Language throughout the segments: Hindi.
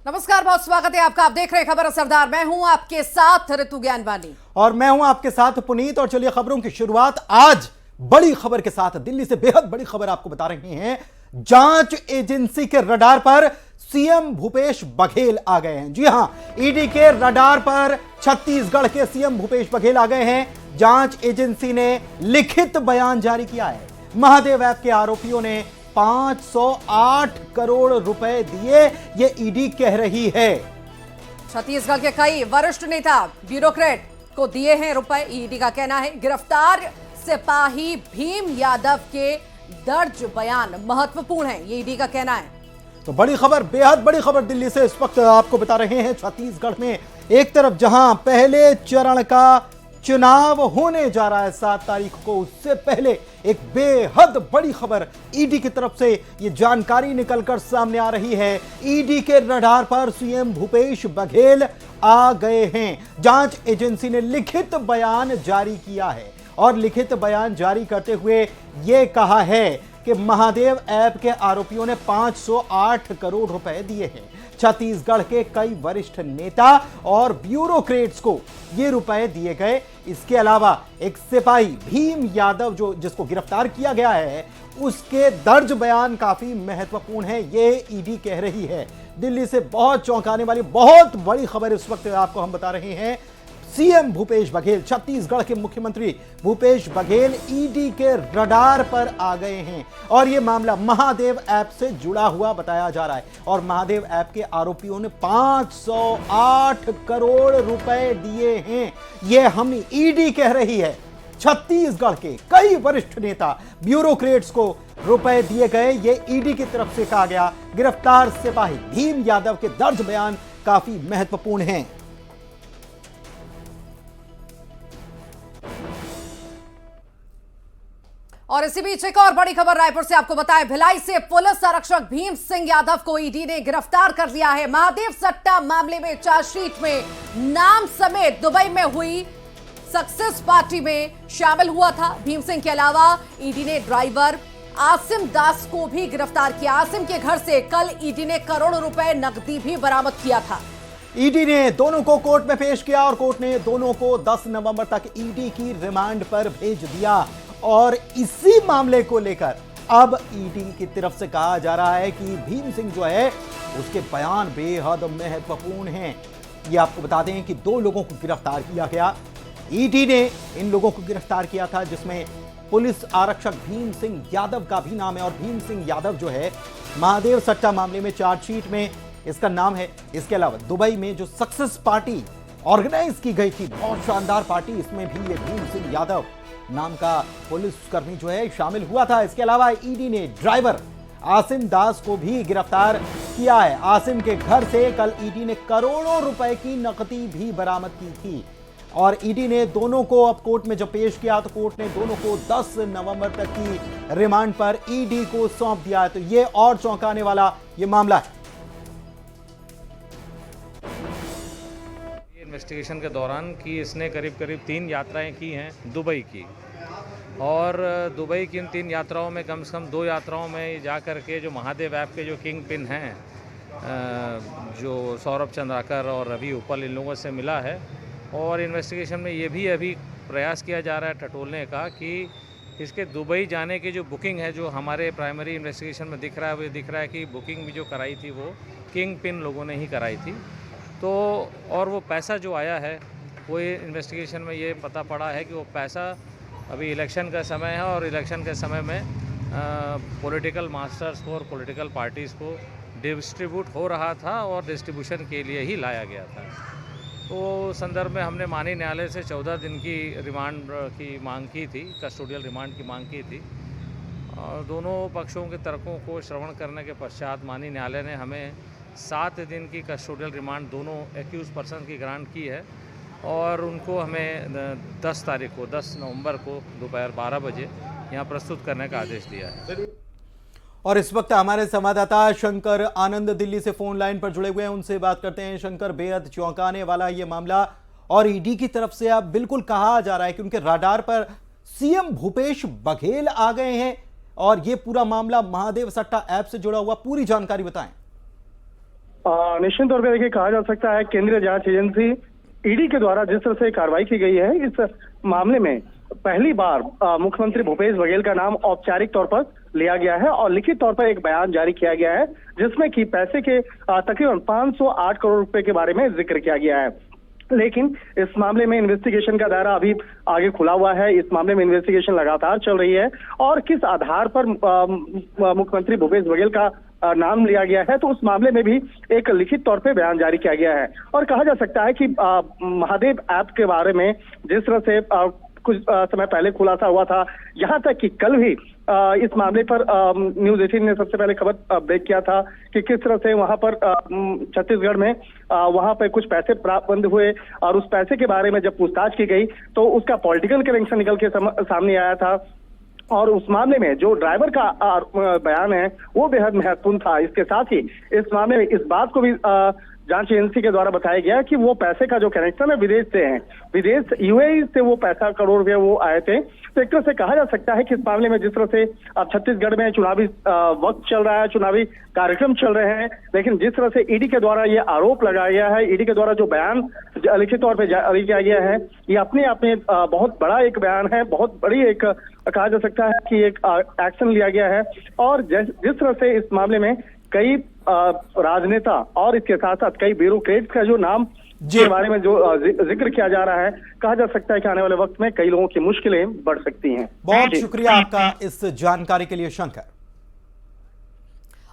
नमस्कार, बहुत स्वागत है आपका। आप देख रहे हैं खबर असरदार। मैं हूं आपके साथ ऋतु ज्ञानवानी और मैं हूं आपके साथ पुनीत। और चलिए खबरों की शुरुआत आज बड़ी खबर के साथ, दिल्ली से बेहद बड़ी खबर आपको बता रहे हैं। जांच एजेंसी के रडार पर सीएम भूपेश बघेल आ गए हैं। जी हां, ईडी के रडार पर छत्तीसगढ़ के सीएम भूपेश बघेल आ गए हैं। जांच एजेंसी ने लिखित बयान जारी किया है। महादेव ऐप के आरोपियों ने 508 करोड़ रुपए दिए, ये ईडी कह रही है। छत्तीसगढ़ के कई वरिष्ठ नेता ब्यूरोक्रेट को दिए हैं रुपए। ईडी का कहना है गिरफ्तार सिपाही भीम यादव के दर्ज बयान महत्वपूर्ण है, ये ईडी का कहना है। तो बड़ी खबर, बेहद बड़ी खबर दिल्ली से इस वक्त आपको बता रहे हैं। छत्तीसगढ़ में एक तरफ जहां पहले चरण का चुनाव होने जा रहा है 7 तारीख को, उससे पहले एक बेहद बड़ी खबर ईडी की तरफ से ये जानकारी निकलकर सामने आ रही है। ईडी के रडार पर सीएम भूपेश बघेल आ गए हैं। जांच एजेंसी ने लिखित बयान जारी किया है और लिखित बयान जारी करते हुए यह कहा है कि महादेव ऐप के आरोपियों ने 508 करोड़ रुपए दिए हैं। छत्तीसगढ़ के कई वरिष्ठ नेता और ब्यूरोक्रेट्स को ये रुपए दिए गए। इसके अलावा एक सिपाही भीम यादव जिसको गिरफ्तार किया गया है, उसके दर्ज बयान काफी महत्वपूर्ण है, ये ईडी कह रही है। दिल्ली से बहुत चौंकाने वाली बहुत बड़ी खबर इस वक्त आपको हम बता रहे हैं। सीएम भूपेश बघेल, छत्तीसगढ़ के मुख्यमंत्री भूपेश बघेल ईडी के रडार पर आ गए हैं और यह मामला महादेव ऐप से जुड़ा हुआ बताया जा रहा है। और महादेव ऐप के आरोपियों ने 508 करोड़ रुपए दिए हैं, यह हम ईडी कह रही है। छत्तीसगढ़ के कई वरिष्ठ नेता ब्यूरोक्रेट्स को रुपए दिए गए, ये ईडी की तरफ से कहा गया। गिरफ्तार सिपाही भीम यादव के दर्ज बयान काफी महत्वपूर्ण हैं। और इसी बीच एक और बड़ी खबर रायपुर से आपको बताएं। भिलाई से पुलिस आरक्षक भीम सिंह यादव को ईडी ने गिरफ्तार कर लिया है। महादेव सट्टा मामले में चार्जशीट में नाम समेत दुबई में हुई सक्सेस पार्टी में शामिल हुआ था। भीम सिंह के अलावा ईडी ने ड्राइवर आसिम दास को भी गिरफ्तार किया। आसिम के घर से कल ईडी ने करोड़ों रुपए नकदी भी बरामद किया था। ईडी ने दोनों को कोर्ट में पेश किया और कोर्ट ने दोनों को 10 नवंबर तक ईडी की रिमांड पर भेज दिया। और इसी मामले को लेकर अब ईडी की तरफ से कहा जा रहा है कि भीम सिंह जो है उसके बयान बेहद महत्वपूर्ण हैं। ये आपको बता दें कि 2 लोगों को गिरफ्तार किया गया। ईडी ने इन लोगों को गिरफ्तार किया था, जिसमें पुलिस आरक्षक भीम सिंह यादव का भी नाम है। और भीम सिंह यादव जो है महादेव सट्टा मामले में चार्जशीट में इसका नाम है। इसके अलावा दुबई में जो सक्सेस पार्टी ऑर्गेनाइज की गई थी, बहुत शानदार पार्टी, इसमें भी ये भीम सिंह यादव नाम का पुलिसकर्मी जो है शामिल हुआ था। इसके अलावा ईडी ने ड्राइवर आसिम दास को भी गिरफ्तार किया है। आसिम के घर से कल ईडी ने करोड़ों रुपए की नकदी भी बरामद की थी। और ईडी ने दोनों को अब कोर्ट में जब पेश किया तो कोर्ट ने दोनों को 10 नवंबर तक की रिमांड पर ईडी को सौंप दिया है। तो ये और चौंकाने वाला ये मामला है। इन्वेस्टिगेशन के दौरान कि इसने करीब 3 यात्राएं की हैं दुबई की, और दुबई की इन 3 यात्राओं में कम से कम 2 यात्राओं में जा कर के जो महादेव ऐप के जो किंग पिन हैं, जो सौरभ चंद्राकर और रवि उपल, इन लोगों से मिला है। और इन्वेस्टिगेशन में ये भी अभी प्रयास किया जा रहा है टटोलने का कि इसके दुबई जाने की जो बुकिंग है, जो हमारे प्राइमरी इन्वेस्टिगेशन में दिख रहा है, वो दिख रहा है कि बुकिंग भी जो कराई थी वो किंग पिन लोगों ने ही कराई थी। तो और वो पैसा जो आया है, वो इन्वेस्टिगेशन में ये पता पड़ा है कि वो पैसा अभी इलेक्शन का समय है और इलेक्शन के समय में पॉलिटिकल मास्टर्स को और पॉलिटिकल पार्टीज़ को डिस्ट्रीब्यूट हो रहा था और डिस्ट्रीब्यूशन के लिए ही लाया गया था। तो संदर्भ में हमने माननीय न्यायालय से 14 दिन की रिमांड की मांग की थी, कस्टोडियल रिमांड की मांग की थी। और दोनों पक्षों के तर्कों को श्रवण करने के पश्चात माननीय न्यायालय ने हमें 7 दिन की कस्टोडियल रिमांड दोनों एक्यूज पर्सन की ग्रांट की है। और उनको हमें 10 तारीख को, 10 नवंबर को दोपहर 12 बजे यहाँ प्रस्तुत करने का आदेश दिया है। और इस वक्त हमारे संवाददाता शंकर आनंद दिल्ली से फोन लाइन पर जुड़े हुए हैं, उनसे बात करते हैं। शंकर, बेहद चौंकाने वाला ये मामला और ईडी की तरफ से अब बिल्कुल कहा जा रहा है कि उनके रडार पर सीएम भूपेश बघेल आ गए हैं और ये पूरा मामला महादेव सट्टा ऐप से जुड़ा हुआ, पूरी जानकारी बताएं। निश्चित तौर पर देखिए कहा जा सकता है केंद्रीय जांच एजेंसी ईडी के द्वारा जिस तरह से कार्रवाई की गई है, इस मामले में पहली बार मुख्यमंत्री भूपेश बघेल का नाम औपचारिक तौर पर लिया गया है और लिखित तौर पर एक बयान जारी किया गया है, जिसमें कि पैसे के तकरीबन 508 करोड़ रुपए के बारे में जिक्र किया गया है। लेकिन इस मामले में इन्वेस्टिगेशन का दायरा अभी आगे खुला हुआ है। इस मामले में इन्वेस्टिगेशन लगातार चल रही है और किस आधार पर मुख्यमंत्री भूपेश बघेल का नाम लिया गया है, तो उस मामले में भी एक लिखित तौर पे बयान जारी किया गया है। और कहा जा सकता है कि महादेव ऐप के बारे में जिस तरह से कुछ समय पहले खुलासा हुआ था, यहाँ तक कि कल भी इस मामले पर न्यूज 18 ने सबसे पहले खबर ब्रेक किया था कि किस तरह से वहां पर छत्तीसगढ़ में वहां पर कुछ पैसे प्राप्त हुए और उस पैसे के बारे में जब पूछताछ की गई तो उसका पॉलिटिकल कनेक्शन निकल के सामने आया था। और उस मामले में जो ड्राइवर का बयान है वो बेहद महत्वपूर्ण था। इसके साथ ही इस मामले में इस बात को भी जांच एजेंसी के द्वारा बताया गया कि वो पैसे का जो कनेक्शन है विदेश से है, विदेश यूएई से वो पैसा करोड़ रुपए वो आए थे। तो एक तरह से कहा जा सकता है कि इस मामले में जिस तरह से अब छत्तीसगढ़ में चुनावी वक्त चल रहा है, चुनावी कार्यक्रम चल रहे हैं, लेकिन जिस तरह से ईडी के द्वारा ये आरोप लगाया गया है, ईडी के द्वारा जो बयान लिखित तौर पर जारी किया गया है, ये अपने आप में बहुत बड़ा एक बयान है, बहुत बड़ी एक कहा जा सकता है कि एक एक्शन लिया गया है। और जिस तरह से इस मामले में कई राजनेता और इसके साथ साथ कई ब्यूरोक्रेट्स का जो नाम के बारे में जो जिक्र किया जा रहा है, कहा जा सकता है कि आने वाले वक्त में कई लोगों की मुश्किलें बढ़ सकती हैं। बहुत शुक्रिया आपका इस जानकारी के लिए शंकर।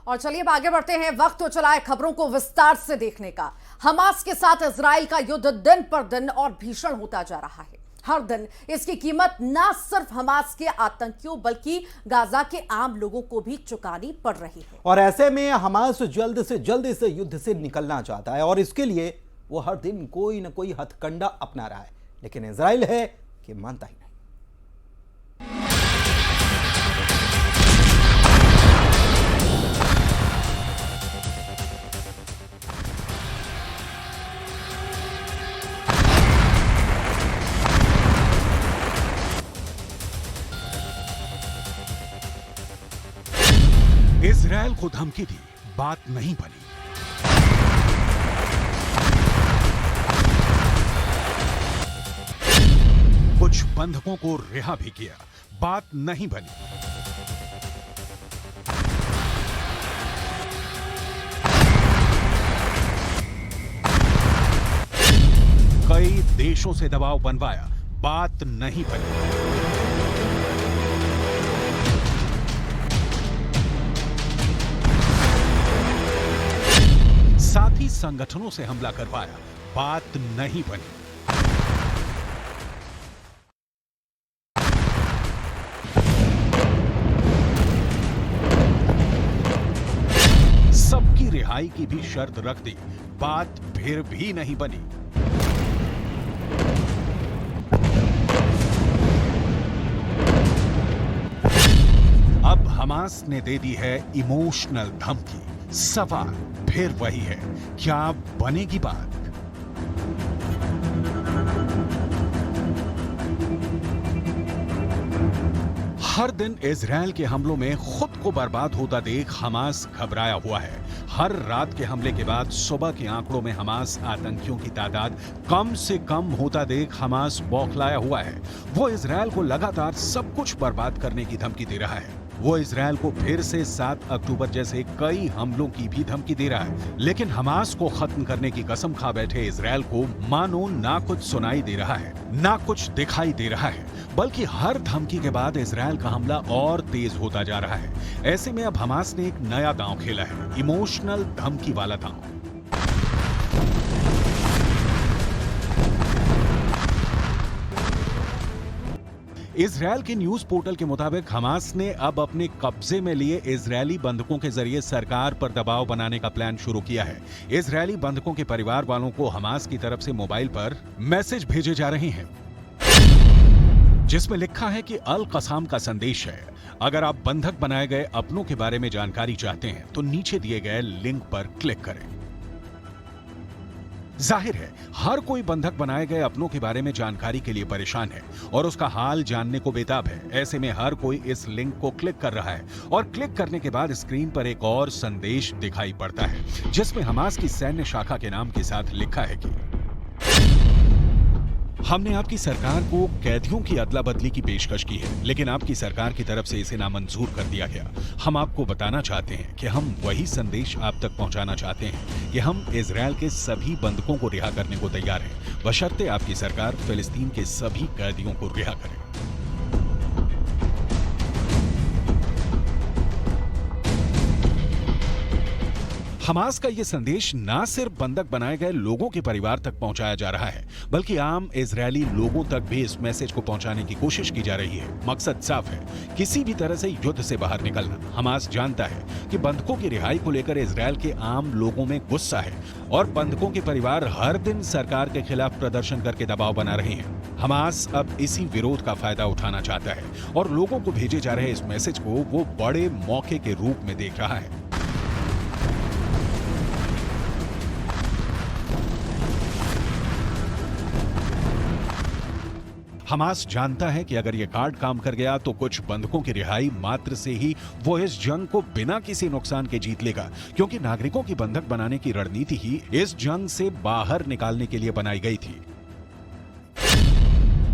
और चलिए अब आगे बढ़ते हैं। वक्त तो चला है खबरों को विस्तार से देखने का। हमास के साथ इजराइल का युद्ध दिन पर दिन और भीषण होता जा रहा है। हर दिन इसकी कीमत न सिर्फ हमास के आतंकियों बल्कि गाजा के आम लोगों को भी चुकानी पड़ रही है। और ऐसे में हमास जल्द से जल्द इस युद्ध से निकलना चाहता है और इसके लिए वो हर दिन कोई न कोई हथकंडा अपना रहा है, लेकिन इजराइल है कि मानता ही नहीं। इजराइल को धमकी दी, बात नहीं बनी। कुछ बंधकों को रिहा भी किया, बात नहीं बनी। कई देशों से दबाव बनवाया, बात नहीं बनी। साथ ही संगठनों से हमला करवाया, बात नहीं बनी। सबकी रिहाई की भी शर्त रख दी, बात फिर भी नहीं बनी। अब हमास ने दे दी है इमोशनल धमकी। सवाल फिर वही है, क्या बनेगी बात? हर दिन इजराइल के हमलों में खुद को बर्बाद होता देख हमास घबराया हुआ है। हर रात के हमले के बाद सुबह के आंकड़ों में हमास आतंकियों की तादाद कम से कम होता देख हमास बौखलाया हुआ है। वो इजराइल को लगातार सब कुछ बर्बाद करने की धमकी दे रहा है। वो इजराइल को फिर से 7 अक्टूबर जैसे कई हमलों की भी धमकी दे रहा है। लेकिन हमास को खत्म करने की कसम खा बैठे इजराइल को मानो ना कुछ सुनाई दे रहा है, ना कुछ दिखाई दे रहा है, बल्कि हर धमकी के बाद इजराइल का हमला और तेज होता जा रहा है। ऐसे में अब हमास ने एक नया दांव खेला है, इमोशनल धमकी वाला दांव। इजराइल के न्यूज पोर्टल के मुताबिक हमास ने अब अपने कब्जे में लिए इजरायली बंधकों के जरिए सरकार पर दबाव बनाने का प्लान शुरू किया है। इजरायली बंधकों के परिवार वालों को हमास की तरफ से मोबाइल पर मैसेज भेजे जा रहे हैं, जिसमें लिखा है कि अल कसाम का संदेश है। अगर आप बंधक बनाए गए अपनों के बारे में जानकारी चाहते हैं तो नीचे दिए गए लिंक पर क्लिक करें। जाहिर है हर कोई बंधक बनाए गए अपनों के बारे में जानकारी के लिए परेशान है और उसका हाल जानने को बेताब है। ऐसे में हर कोई इस लिंक को क्लिक कर रहा है और क्लिक करने के बाद स्क्रीन पर एक और संदेश दिखाई पड़ता है जिसमें हमास की सैन्य शाखा के नाम के साथ लिखा है कि हमने आपकी सरकार को कैदियों की अदला बदली की पेशकश की है, लेकिन आपकी सरकार की तरफ से इसे नामंजूर कर दिया गया। हम आपको बताना चाहते हैं कि हम वही संदेश आप तक पहुंचाना चाहते हैं कि हम इजरायल के सभी बंधकों को रिहा करने को तैयार हैं, बशर्ते आपकी सरकार फिलिस्तीन के सभी कैदियों को रिहा करे। हमास का यह संदेश ना सिर्फ बंधक बनाए गए लोगों के परिवार तक पहुंचाया जा रहा है, बल्कि आम इजरायली लोगों तक भी इस मैसेज को पहुंचाने की कोशिश की जा रही है। मकसद साफ है, किसी भी तरह से युद्ध से बाहर निकलना। हमास जानता है कि बंधकों की रिहाई को लेकर इजरायल के आम लोगों में गुस्सा है और बंधकों के परिवार हर दिन सरकार के खिलाफ प्रदर्शन करके दबाव बना रहे हैं। हमास अब इसी विरोध का फायदा उठाना चाहता है और लोगों को भेजे जा रहे इस मैसेज को वो बड़े मौके के रूप में देख रहा है। हमास जानता है कि अगर ये कार्ड काम कर गया तो कुछ बंधकों की रिहाई मात्र से ही वो इस जंग को बिना किसी नुकसान के जीत लेगा, क्योंकि नागरिकों की बंधक बनाने की रणनीति ही इस जंग से बाहर निकालने के लिए बनाई गई थी।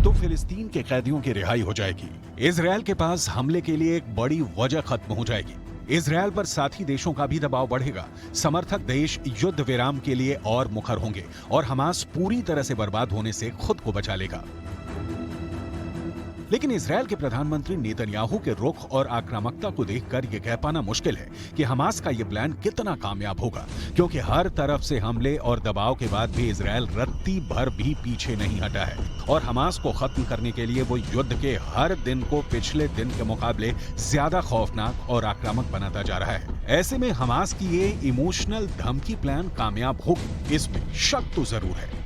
तो फिलिस्तीन के कैदियों की रिहाई हो जाएगी, इजरायल के पास हमले के लिए एक बड़ी वजह खत्म हो जाएगी, इजरायल पर साथी देशों का भी दबाव बढ़ेगा, समर्थक देश युद्ध विराम के लिए और मुखर होंगे और हमास पूरी तरह से बर्बाद होने से खुद को बचा लेगा। लेकिन इजरायल के प्रधानमंत्री नेतन्याहू के रुख और आक्रामकता को देखकर यह कह पाना मुश्किल है कि हमास का यह प्लान कितना कामयाब होगा, क्योंकि हर तरफ से हमले और दबाव के बाद भी इजरायल रत्ती भर भी पीछे नहीं हटा है और हमास को खत्म करने के लिए वो युद्ध के हर दिन को पिछले दिन के मुकाबले ज्यादा खौफनाक और आक्रामक बनाता जा रहा है। ऐसे में हमास की ये इमोशनल धमकी प्लान कामयाब होगी, इसमें शक तो जरूर है।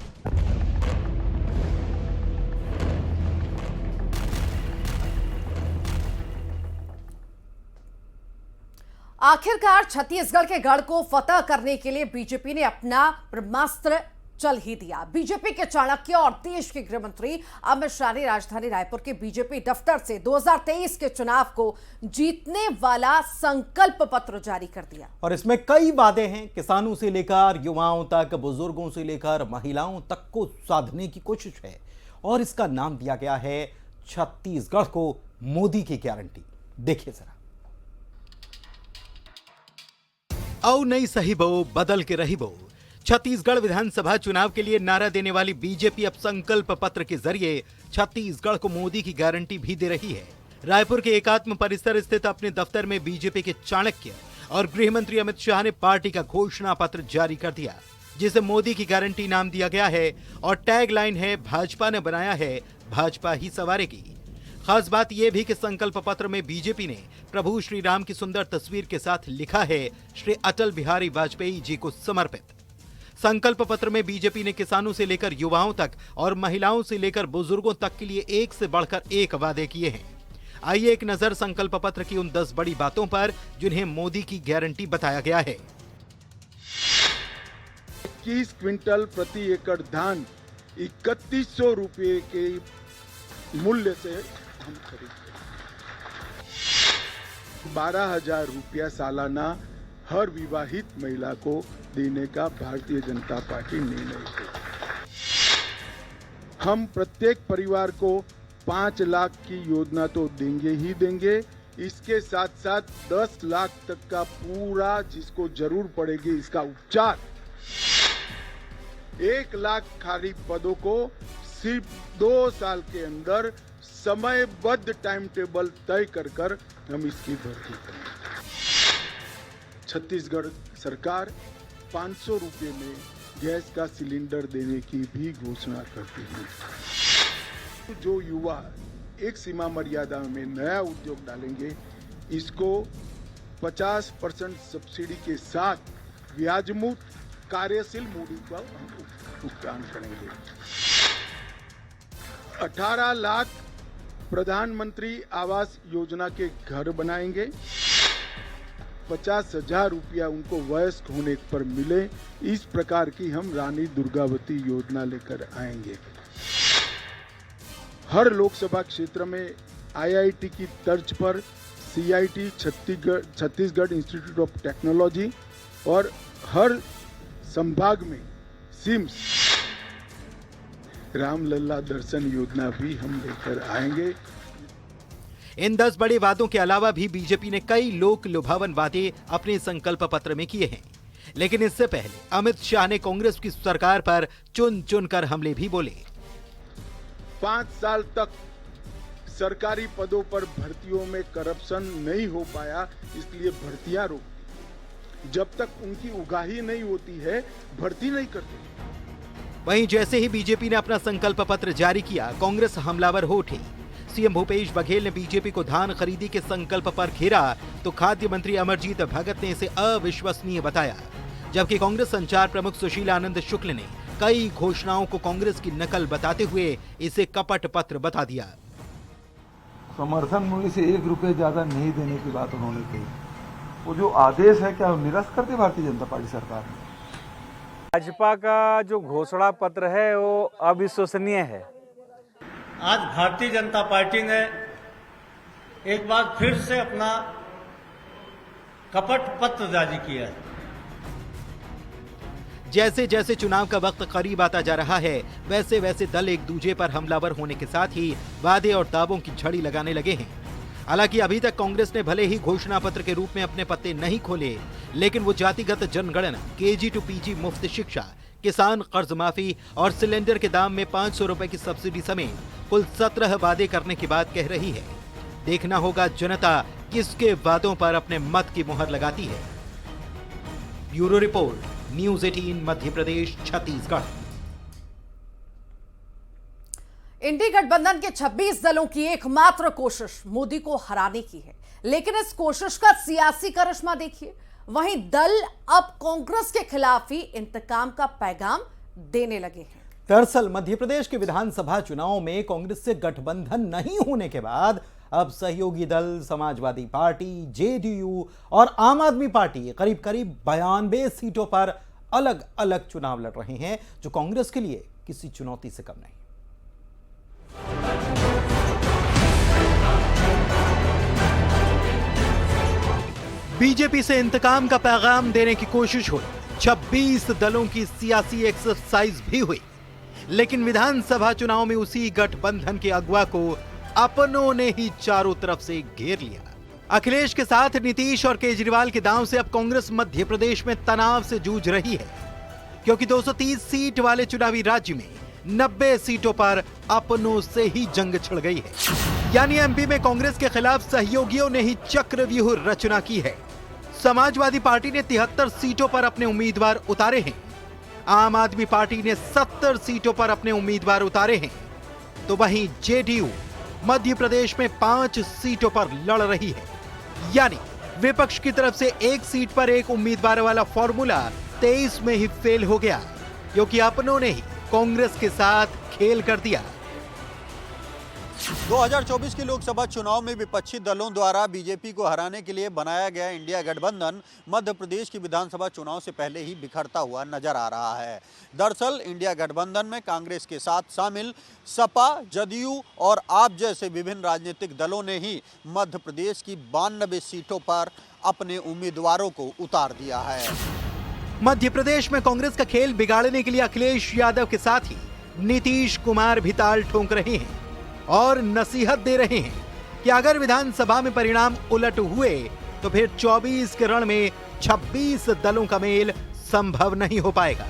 आखिरकार छत्तीसगढ़ के गढ़ को फतह करने के लिए बीजेपी ने अपना ब्रह्मास्त्र चल ही दिया। बीजेपी के चाणक्य और देश के गृह मंत्री अमित शाह ने राजधानी रायपुर के बीजेपी दफ्तर से 2023 के चुनाव को जीतने वाला संकल्प पत्र जारी कर दिया और इसमें कई वादे हैं, किसानों से लेकर युवाओं तक, बुजुर्गों से लेकर महिलाओं तक को साधने की कोशिश है और इसका नाम दिया गया है छत्तीसगढ़ को मोदी की गारंटी। देखिए जरा। औ नहीं सही बो, बदल के रही बो। छत्तीसगढ़ विधानसभा चुनाव के लिए नारा देने वाली बीजेपी अब संकल्प पत्र के जरिए छत्तीसगढ़ को मोदी की गारंटी भी दे रही है। रायपुर के एकात्म परिसर स्थित अपने दफ्तर में बीजेपी के चाणक्य और गृह मंत्री अमित शाह ने पार्टी का घोषणा पत्र जारी कर दिया, जिसे मोदी की गारंटी नाम दिया गया है और टैग लाइन है, भाजपा ने बनाया है, भाजपा ही संवारेगी। खास बात यह भी कि संकल्प पत्र में बीजेपी ने प्रभु श्री राम की सुंदर तस्वीर के साथ लिखा है, श्री अटल बिहारी वाजपेयी जी को समर्पित। संकल्प पत्र में बीजेपी ने किसानों से लेकर युवाओं तक और महिलाओं से लेकर बुजुर्गों तक के लिए एक से बढ़कर एक वादे किए हैं। आइए एक नजर संकल्प पत्र की उन 10 बड़ी बातों पर जिन्हें मोदी की गारंटी बताया गया है। 21 क्विंटल प्रति एकड़ धान 3100 रुपये के मूल्य से हम खरीदते हैं। 12,000 रुपया सालाना हर विवाहित महिला को देने का भारतीय जनता पार्टी निर्णय है। हम प्रत्येक परिवार को 5 लाख की योजना तो देंगे ही देंगे, इसके साथ साथ 10 लाख तक का पूरा जिसको जरूर पड़ेगी इसका उपचार, 1 लाख खाली पदों को सिर्फ 2 साल के अंदर समयबद्ध टाइम टेबल तय कर हम इसकी भर्ती करेंगे। छत्तीसगढ़ सरकार 500 रुपये में गैस का सिलेंडर देने की भी घोषणा करती है। जो युवा एक सीमा मर्यादा में नया उद्योग डालेंगे, इसको 50% सब्सिडी के साथ ब्याजमुक्त कार्यशील मूडी का भुगतान करेंगे। 18 लाख प्रधानमंत्री आवास योजना के घर बनाएंगे। 50,000 रुपया उनको वयस्क होने पर मिले, इस प्रकार की हम रानी दुर्गावती योजना लेकर आएंगे। हर लोकसभा क्षेत्र में IIT की तर्ज पर CIT Chhattisgarh institute of technology और हर संभाग में सिम्स रामलला दर्शन योजना भी हम लेकर आएंगे। इन 10 बड़े वादों के अलावा भी बीजेपी ने कई लोक लुभावन वादे अपने संकल्प पत्र में किए हैं, लेकिन इससे पहले अमित शाह ने कांग्रेस की सरकार पर चुन चुन कर हमले भी बोले। 5 साल तक सरकारी पदों पर भर्तियों में करप्शन नहीं हो पाया, इसलिए भर्तियां रोक दी। जब तक उनकी उगाही नहीं होती है, भर्ती नहीं करते। वहीं जैसे ही बीजेपी ने अपना संकल्प पत्र जारी किया, कांग्रेस हमलावर हो उठी। सीएम भूपेश बघेल ने बीजेपी को धान खरीदी के संकल्प पर घेरा तो खाद्य मंत्री अमरजीत भगत ने इसे अविश्वसनीय बताया, जबकि कांग्रेस संचार प्रमुख सुशील आनंद शुक्ल ने कई घोषणाओं को कांग्रेस की नकल बताते हुए इसे कपट पत्र बता दिया। समर्थन मूल्य से 1 रुपये ज्यादा नहीं देने की बात उन्होंने कही। वो जो आदेश है क्या निरस्त कर दी भारतीय जनता पार्टी सरकार ने? भाजपा का जो घोषणा पत्र है वो अविश्वसनीय है। आज भारतीय जनता पार्टी ने एक बार फिर से अपना कपट पत्र जारी किया है। जैसे जैसे चुनाव का वक्त करीब आता जा रहा है, वैसे वैसे दल एक दूसरे पर हमलावर होने के साथ ही वादे और दावों की झड़ी लगाने लगे हैं। हालांकि अभी तक कांग्रेस ने भले ही घोषणा पत्र के रूप में अपने पत्ते नहीं खोले, लेकिन वो जातिगत जनगणना, KG to PG मुफ्त शिक्षा, किसान कर्ज माफी और सिलेंडर के दाम में 500 रुपए की सब्सिडी समेत कुल 17 वादे करने की बात कह रही है। देखना होगा जनता किसके वादों पर अपने मत की मुहर लगाती है। Bureau report, news 18 Madhya Pradesh, Chhattisgarh. इंडी गठबंधन के 26 दलों की एकमात्र कोशिश मोदी को हराने की है, लेकिन इस कोशिश का सियासी करिश्मा देखिए। वहीं दल अब कांग्रेस के खिलाफ ही इंतकाम का पैगाम देने लगे हैं। दरअसल मध्य प्रदेश के विधानसभा चुनाव में कांग्रेस से गठबंधन नहीं होने के बाद अब सहयोगी दल समाजवादी पार्टी, JDU और आम आदमी पार्टी करीब करीब 92 सीटों पर अलग अलग चुनाव लड़ रहे हैं, जो कांग्रेस के लिए किसी चुनौती से कम नहीं। बीजेपी से इंतकाम का पैगाम देने की कोशिश हुई, 26 दलों की सियासी एक्सरसाइज भी हुई, लेकिन विधानसभा चुनाव में उसी गठबंधन के अगुवा को अपनों ने ही चारों तरफ से घेर लिया। अखिलेश के साथ नीतीश और केजरीवाल के दांव से अब कांग्रेस मध्य प्रदेश में तनाव से जूझ रही है, क्योंकि 230 सीट वाले चुनावी राज्य में 90 सीटों पर अपनों से ही जंग छिड़ गई है। यानी MP में कांग्रेस के खिलाफ सहयोगियों ने ही चक्रव्यूह रचना की है। समाजवादी पार्टी ने 73 सीटों पर अपने उम्मीदवार उतारे हैं। आम आदमी पार्टी ने 70 सीटों पर अपने उम्मीदवार उतारे हैं, तो वहीं JDU मध्य प्रदेश में 5 सीटों पर लड़ रही है। यानी विपक्ष की तरफ से 1 सीट पर 1 उम्मीदवार वाला फॉर्मूला 23 में ही फेल हो गया, क्योंकि अपनों ने ही कांग्रेस के साथ खेल कर दिया। 2024 के लोकसभा चुनाव में विपक्षी दलों द्वारा बीजेपी को हराने के लिए बनाया गया इंडिया गठबंधन मध्य प्रदेश की विधानसभा चुनाव से पहले ही बिखरता हुआ नजर आ रहा है। दरअसल इंडिया गठबंधन में कांग्रेस के साथ शामिल सपा, JDU और आप जैसे विभिन्न राजनीतिक दलों ने ही मध्य प्रदेश की 92 सीटों पर अपने उम्मीदवारों को उतार दिया है। मध्य प्रदेश में कांग्रेस का खेल बिगाड़ने के लिए अखिलेश यादव के साथ ही नीतीश कुमार भी ताल ठोंक रहे हैं और नसीहत दे रहे हैं कि अगर विधानसभा में परिणाम उलट हुए तो फिर 24 के रण में 26 दलों का मेल संभव नहीं हो पाएगा,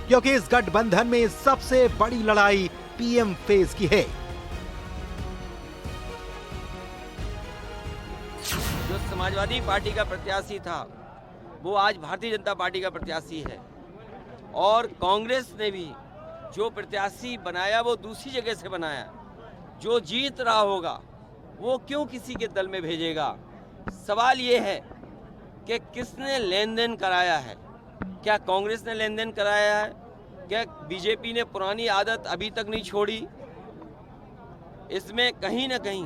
क्योंकि इस गठबंधन में सबसे बड़ी लड़ाई PM फेज की है। जो समाजवादी पार्टी का प्रत्याशी था वो आज भारतीय जनता पार्टी का प्रत्याशी है, और कांग्रेस ने भी जो प्रत्याशी बनाया वो दूसरी जगह से बनाया। जो जीत रहा होगा वो क्यों किसी के दल में भेजेगा? सवाल ये है कि किसने लेन देन कराया है? क्या कांग्रेस ने लेन देन कराया है? क्या बीजेपी ने पुरानी आदत अभी तक नहीं छोड़ी? इसमें कहीं ना कहीं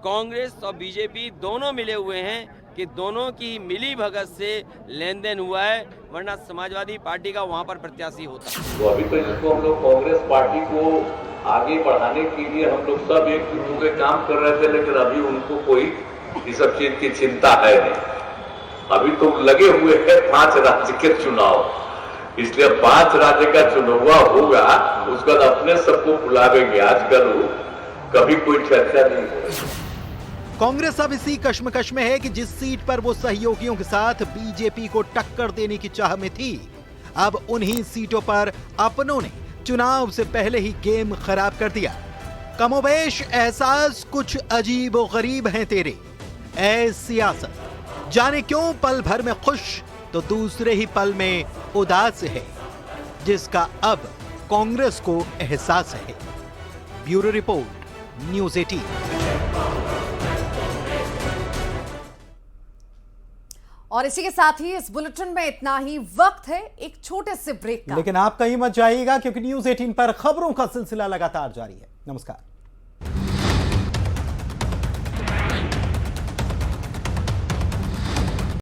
कांग्रेस और बीजेपी दोनों मिले हुए हैं कि दोनों की मिली भगत से लेन देन हुआ है, वरना समाजवादी पार्टी का वहां पर प्रत्याशी होता। तो अभी तो इसको हम लोग कांग्रेस पार्टी को आगे बढ़ाने के लिए हम लोग सब एक जुट के काम कर रहे थे, लेकिन अभी उनको कोई इस सब चीज की चिंता है नहीं। अभी तो लगे हुए हैं 5 राज्य के चुनाव, इसलिए 5 राज्य का चुनाव होगा, उसके बाद अपने सबको बुलावेंगे। आजकल कभी कोई चर्चा नहीं हो रही। कांग्रेस अब इसी कश्मकश में है कि जिस सीट पर वो सहयोगियों के साथ बीजेपी को टक्कर देने की चाह में थी, अब उन्हीं सीटों पर अपनों ने चुनाव से पहले ही गेम खराब कर दिया। कमोबेश एहसास कुछ अजीब व गरीब हैं तेरे, ऐ सियासत, जाने क्यों पल भर में खुश तो दूसरे ही पल में उदास है, जिसका अब कांग्रेस को एहसास है। Bureau report, news 18। और इसी के साथ ही इस बुलेटिन में इतना ही। वक्त है एक छोटे से ब्रेक का, लेकिन आप कहीं मत जाइएगा क्योंकि न्यूज़ 18 पर खबरों का सिलसिला लगातार जारी है। नमस्कार।